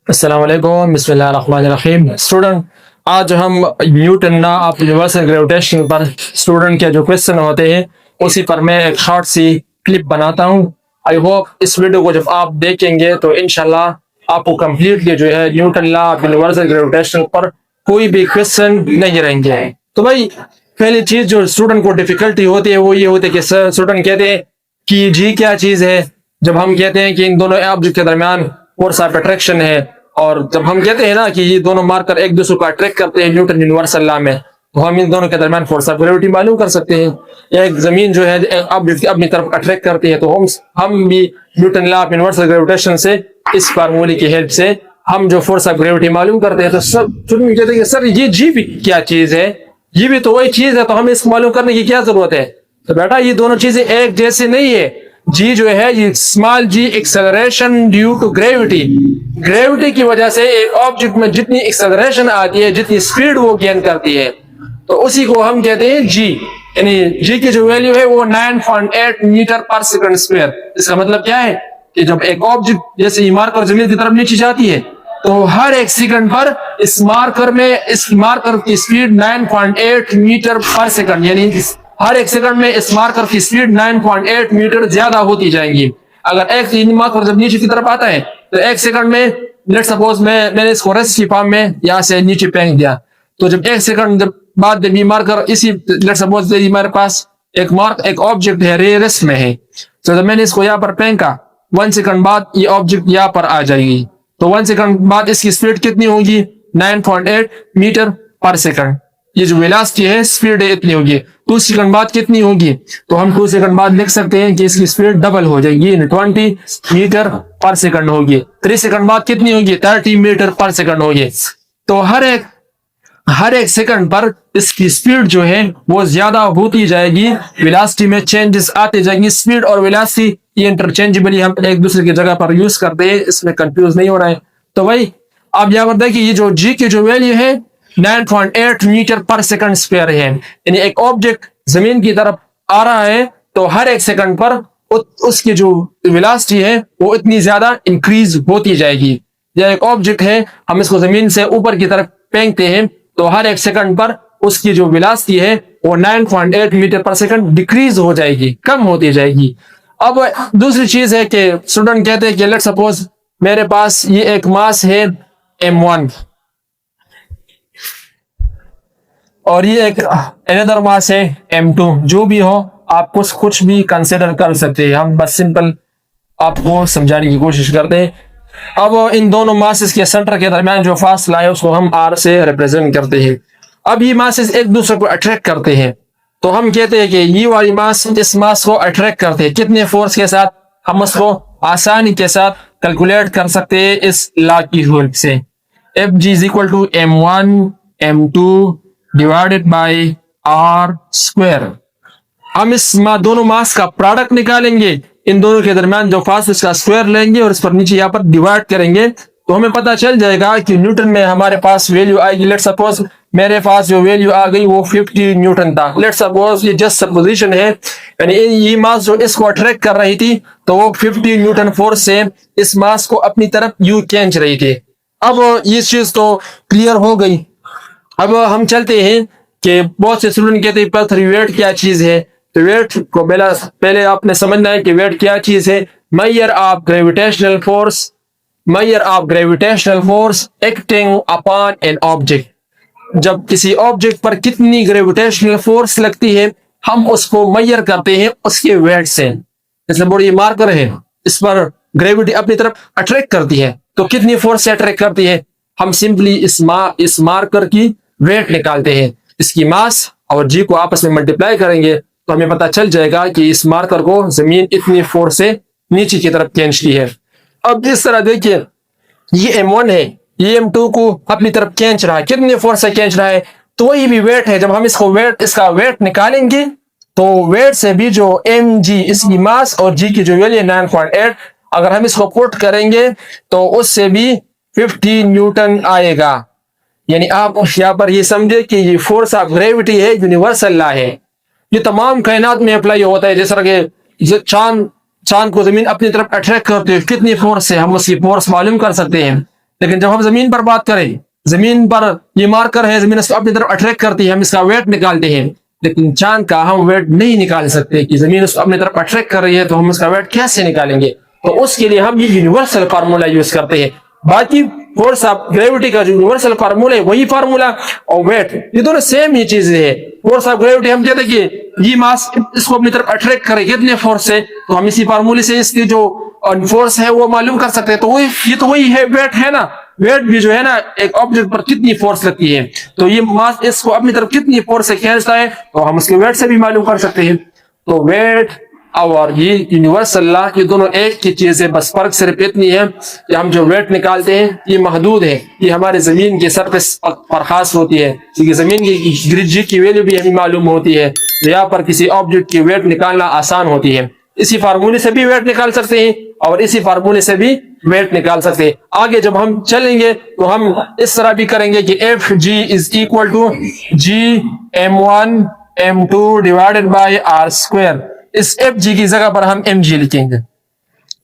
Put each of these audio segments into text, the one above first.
अस्सलाम वालेकुम, बिस्मिल्लाहिर्रहमानिर्रहीम। स्टूडेंट, आज हम Newton law of universal gravitation पर स्टूडेंट के जो क्वेश्चन होते हैं उसी पर मैं एक शॉर्ट सी क्लिप बनाता हूं। आई होप इस वीडियो को जब आप देखेंगे तो इंशाल्लाह आपको कंप्लीटली जो है Newton law of universal gravitation पर कोई भी क्वेश्चन नहीं रहेंगे। तो भाई, पहली चीज जो स्टूडेंट को डिफिकल्टी होती है वो ये होती है कि सर, स्टूडेंट कहते हैं कि जी क्या चीज है। जब हम कहते हैं कि इन दोनों ऑब्जेक्ट के दरमियान फोर्स ऑफ अट्रैक्शन है, और जब हम कहते हैं ना कि ये दोनों मार्कर एक दूसरे को अट्रैक्ट करते हैं न्यूटन यूनिवर्सल लॉ में, तो हम इन दोनों के दरमियान फोर्स ऑफ ग्रेविटी मालूम कर सकते हैं। एक जमीन जो है अपनी तरफ अट्रैक्ट करती है, तो हम भी Newton law of universal gravitation से, इस फार्मूले की हेल्प से हम जो फोर्स ऑफ ग्रेविटी मालूम करते हैं। तो सब कहते हैं सर ये जी भी क्या चीज है, ये भी तो वही चीज है, तो हमें इसको मालूम करने की क्या जरूरत है। तो बेटा, ये दोनों चीजें एक जैसे नहीं है। जी जो है ये small g acceleration due to gravity, gravity की वजह से एक ऑब्जेक्ट में जितनी एक्सेलरेशन आती है, जितनी स्पीड वो गेन करती है, तो उसी को हम कहते हैं जी। यानी जी की जो वैल्यू है वो 9.8 मीटर पर सेकंड स्क्वायर। इसका मतलब क्या है कि जब एक ऑब्जेक्ट जैसे ये मार्कर जमीन की तरफ नीचे जाती है, तो हर एक सेकंड पर इस मार्कर की स्पीड 9.8 मीटर पर सेकंड, यानी हर एक सेकंड में इस मार्कर की स्पीड 9.8 मीटर ज्यादा होती जाएंगी। अगर एक मार्कर जब नीचे की तरफ आता है तो एक सेकंड में, लेट सपोज मैंने इसको रेस्ट की फॉर्म में यहाँ से नीचे फेंक दिया, तो जब एक सेकंड बाद जब ये मार्कर इसी, लेट सपोज हमारे पास एक ऑब्जेक्ट है रेस्ट में है, तो जब मैंने इसको यहाँ पर फेंका, 1 सेकंड बाद ये ऑब्जेक्ट यहाँ पर आ जाएगी। तो 1 सेकंड बाद इसकी स्पीड कितनी होगी? 9.8 मीटर पर सेकंड। ये जो वेलोसिटी है, स्पीड है, इतनी होगी। 2 सेकंड बाद कितनी होगी? तो हम 2 सेकंड बाद लिख सकते हैं कि इसकी स्पीड डबल हो जाएगी, 20 मीटर पर सेकंड होगी। 3 सेकंड बाद कितनी होगी? 30 मीटर पर सेकंड होगी। तो हर एक सेकंड पर इसकी स्पीड जो है वो ज्यादा होती जाएगी, वेलोसिटी में चेंजेस आते जाएंगी। स्पीड और वेलोसिटी ये इंटरचेंजेबली हम एक दूसरे की जगह पर यूज करते हैं, इसमें कंफ्यूज नहीं हो रहा है। तो भाई, आप यहाँ पर देखिए, ये जो जी की जो वैल्यू है 9.8 मीटर पर सेकंड स्क्वायर है। यानी एक ऑब्जेक्ट जमीन की तरफ आ रहा है तो हर एक सेकंड पर उसकी जो वेलोसिटी है वो इतनी ज्यादा इंक्रीज होती जाएगी। या एक ऑब्जेक्ट है, हम इसको जमीन से ऊपर की तरफ फेंकते हैं, तो हर एक सेकंड पर उसकी जो वेलोसिटी है वो 9.8 मीटर पर सेकंड डिक्रीज हो जाएगी, कम होती जाएगी। अब दूसरी चीज है कि स्टूडेंट कहते हैं कि लेट सपोज मेरे पास ये एक मास है m1 और ये एक अनदर मास है m2। जो भी हो, आप कुछ भी कंसिडर कर सकते हैं, हम बस सिंपल आपको समझाने की कोशिश करते हैं। अब इन दोनों मासेस के सेंटर के दरमियान जो फासला है उसको हम r से रिप्रेजेंट करते हैं। अब ये मासेस एक दूसरे को अट्रैक्ट करते हैं, तो हम कहते हैं कि ये वाली मास इस मास को अट्रैक्ट करते हैं। कितने फोर्स के साथ? हम उसको आसानी के साथ कैलकुलेट कर सकते हैं इस लॉ की हेल्प से। Fg is equal to m1 m2 divided by r square. हम इस दोनों मास का प्रोडक्ट निकालेंगे, इन दोनों के दरमियान जो फासले इसका स्क्वायर लेंगे और इस पर नीचे यहाँ पर डिवाइड करेंगे, तो हमें पता चल जाएगा कि न्यूटन में हमारे पास वैल्यू आएगी। लेट सपोज मेरे पास जो वैल्यू आ गई वो 50 न्यूटन था। लेट सपोज ये जस्ट सपोजिशन है, यानी ये मास जो इसको अट्रैक्ट कर रही थी तो वो 50 न्यूटन फोर्स से इस मास को अपनी तरफ यू खींच रही थी। अब ये चीज तो क्लियर हो गई। अब हम चलते हैं कि बहुत से स्टूडेंट कहते हैं पृथ्वी वेट क्या चीज है। तो वेट को पहले आपने समझना है कि वेट क्या चीज है। Measure of gravitational force acting upon an object. जब किसी ऑब्जेक्ट पर कितनी ग्रेविटेशनल फोर्स लगती है, हम उसको मेजर करते हैं उसके वेट से। जैसे बड़ी मार्कर है, इस पर ग्रेविटी अपनी तरफ अट्रैक्ट करती है, तो कितनी फोर्स से अट्रैक्ट करती है? हम सिंपली इस मार्कर की वेट निकालते हैं, इसकी मास और जी को आपस में मल्टीप्लाई करेंगे, तो हमें पता चल जाएगा कि इस मार्कर को जमीन इतनी फोर्स से नीचे की तरफ खींचती है। अब इस तरह देखिए, ये m1 है, ये m2 को अपनी तरफ खींच रहा है, कितनी फोर्स से खींच रहा है? तो वही भी वेट है। जब हम इसका वेट निकालेंगे, तो वेट से भी जो mg इसकी मास और g की जो वैल्यू 9.8, अगर हम इसको पुट करेंगे तो उससे भी 50 न्यूटन आएगा। यानी आप यहाँ पर ये समझे कि ये फोर्स ऑफ ग्रेविटी है, यूनिवर्सल लॉ है, ये तमाम कायनात में अप्लाई होता है। जैसा कि चांद को जमीन अपनी तरफ अट्रैक्ट करती है, कितनी फोर्स है हम उसकी फोर्स मालूम कर सकते हैं। लेकिन जब हम जमीन पर बात करें, जमीन पर ये मार्कर है, जमीन इसको अपनी तरफ अट्रैक्ट करती है, हम इसका वेट निकालते हैं, लेकिन चांद का हम वेट नहीं निकाल सकते कि जमीन उसको अपनी तरफ अट्रैक्ट कर रही है, तो हम उसका वेट कैसे निकालेंगे? तो उसके लिए हम ये यूनिवर्सल फार्मूला यूज करते हैं। बाकी फोर्स ऑफ ग्रेविटी का जो यूनिवर्सल फार्मूला है वही फार्मूला, और वेट ये दोनों सेम ही चीजें है। फोर्स ऑफ ग्रेविटी हम कहते हैं कि ये मास इसको अपनी तरफ अट्रैक्ट करे कितने फोर्स से, तो हम इसी फार्मूले से इसकी जो फोर्स है वो मालूम कर सकते हैं। तो ये तो वही है, वेट है ना। वेट भी जो है ना, एक ऑब्जेक्ट पर कितनी फोर्स लगती है, तो ये मास इसको अपनी तरफ कितनी फोर्स से खींचता है, तो हम उसके वेट से भी मालूम कर सकते हैं। तो वेट और ये यूनिवर्सल लॉ, ये दोनों एक ही चीज है, बस फर्क सिर्फ इतनी है कि हम जो वेट निकालते हैं ये महदूद है, ये हमारे जमीन के सरफेस पर खास होती है, क्योंकि जमीन की ग्रेविटी की वैल्यू भी हमें मालूम होती है, तो यहाँ पर किसी ऑब्जेक्ट की वेट निकालना आसान होती है। इसी फार्मूले से भी वेट निकाल सकते हैं और इसी फार्मूले से भी वेट निकाल सकते हैं। आगे जब हम चलेंगे तो हम इस तरह भी करेंगे कि F G is equal to G m1 m2 divided by R square. इस एफ जी की जगह पर हम एम जी लिखेंगे।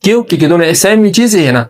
क्यों? क्योंकि दोनों सेम ही चीजें है ना।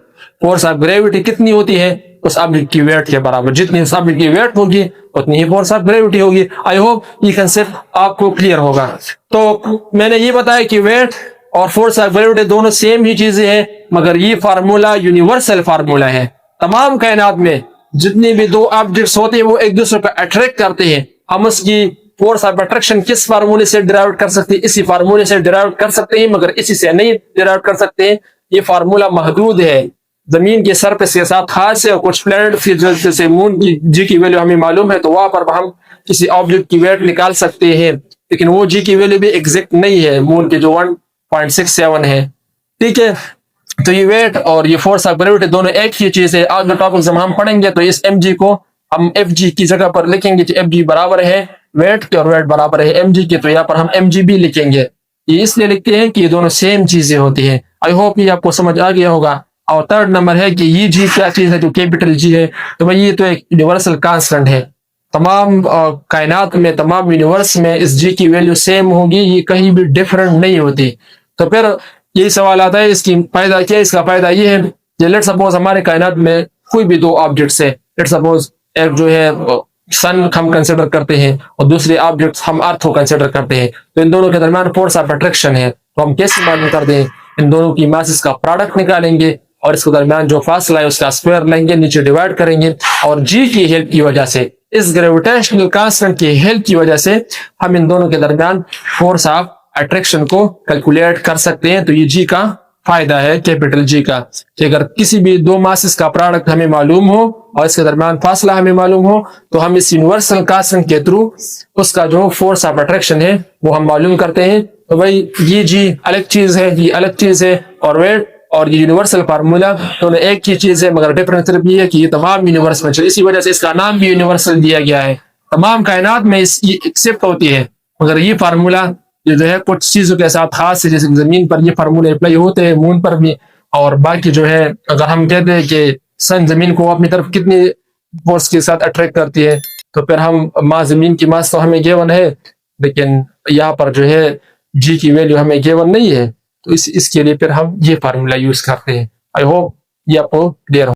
फोर्स ऑफ ग्रेविटी कितनी होती है? उस ऑब्जेक्ट की वेट के बराबर। जितनी उस ऑब्जेक्ट की वेट होगी उतनी ही फोर्स ऑफ ग्रेविटी होगी। आई होप ये कंसेप्ट आपको क्लियर होगा। तो मैंने ये बताया कि वेट और फोर्स ऑफ ग्रेविटी दोनों सेम ही चीजें हैं, मगर ये फार्मूला यूनिवर्सल फार्मूला है। तमाम कायनात में जितने भी दो ऑब्जेक्ट्स होते हैं वो एक दूसरे को अट्रैक्ट करते हैं। हम उसकी फोर्स ऑफ अट्रैक्शन किस फार्मूले से डिराइव कर सकते हैं? इसी फार्मूले से डिराइव कर सकते हैं, मगर इसी से नहीं डिराइव कर सकते हैं। ये फार्मूला महदूद है, जमीन के सरफेस के साथ खास है, और कुछ प्लैनेट फिर जैसे मून की जी की वैल्यू हमें मालूम है, तो वहां पर हम किसी ऑब्जेक्ट की वेट निकाल सकते हैं, लेकिन वो जी की वैल्यू भी एग्जैक्ट नहीं है, मून की जो 1.67 है। ठीक है, तो ये वेट और ये फोर्स ऑफ ग्रेविटी दोनों एक ही चीज है। आज जो टॉपिक हम पढ़ेंगे तो इस एम जी को हम एफ जी की जगह पर लिखेंगे कि एफ जी बराबर है वेट के, और वेट बराबर है एम जी के, तो यहाँ पर हम एम जी भी लिखेंगे। ये इसलिए लिखते हैं कि ये दोनों सेम चीजें होती है। आई होप ये आपको समझ आ गया होगा। और थर्ड नंबर है कि ये जी क्या चीज है, जो कैपिटल जी है, तो भाई ये तो एक यूनिवर्सल कांस्टेंट है। तमाम कायनात में, तमाम यूनिवर्स में इस जी की वैल्यू सेम होगी, ये कहीं भी डिफरेंट नहीं होती। तो फिर यही सवाल आता है, इसकी फायदा क्या है? इसका फायदा ये है कि लेट सपोज हमारे कायनात में कोई भी दो ऑब्जेक्ट्स है। लेट सपोज एक जो है सन हम कंसिडर करते हैं और दूसरे ऑब्जेक्ट्स हम अर्थ को कंसिडर करते हैं, तो इन दोनों के दरमियान फोर्स ऑफ अट्रैक्शन है। तो हम कैसे मालूम कर दें? इन दोनों की मासेस का प्रोडक्ट निकालेंगे और इसके दरमियान जो फासला है उसका स्क्वायर लेंगे, नीचे डिवाइड करेंगे, और जी की हेल्प की वजह से, इस ग्रेविटेशनल कांस्टेंट की हेल्प की वजह से हम इन दोनों के दरमियान फोर्स ऑफ अट्रैक्शन को कैलकुलेट कर सकते हैं। तो ये जी का फायदा है, कैपिटल जी का, कि अगर किसी भी दो मासेस का प्रोडक्ट हमें मालूम हो और इसके दरमियान फासला हमें मालूम हो, तो हम इस यूनिवर्सल कांस्टेंट के थ्रू उसका जो फोर्स ऑफ अट्रैक्शन है वो हम मालूम करते हैं। तो भाई ये जी अलग चीज है, ये अलग चीज है, और वेट और ये यूनिवर्सल फार्मूला दोनों एक ही चीज है, मगर डिफरेंस सिर्फ ये है कि ये तमाम यूनिवर्स में, इसी वजह से इसका नाम भी यूनिवर्सल दिया गया है। तमाम कायनात में ये एक्सेप्ट होती है, मगर ये फार्मूला जो है कुछ चीजों के साथ खास है, जैसे जमीन पर ये फार्मूले अप्लाई होते हैं, मून पर भी। और बाकी जो है, अगर हम कहते हैं कि सन जमीन को अपनी तरफ कितनी फोर्स के साथ अट्रैक्ट करती है, तो फिर हम मास, जमीन की मास तो हमें गिवन है, लेकिन यहाँ पर जो है जी की वैल्यू हमें गिवन नहीं है, तो इसके लिए फिर हम ये फार्मूला यूज करते हैं। आई होप ये आपको क्लियर हो।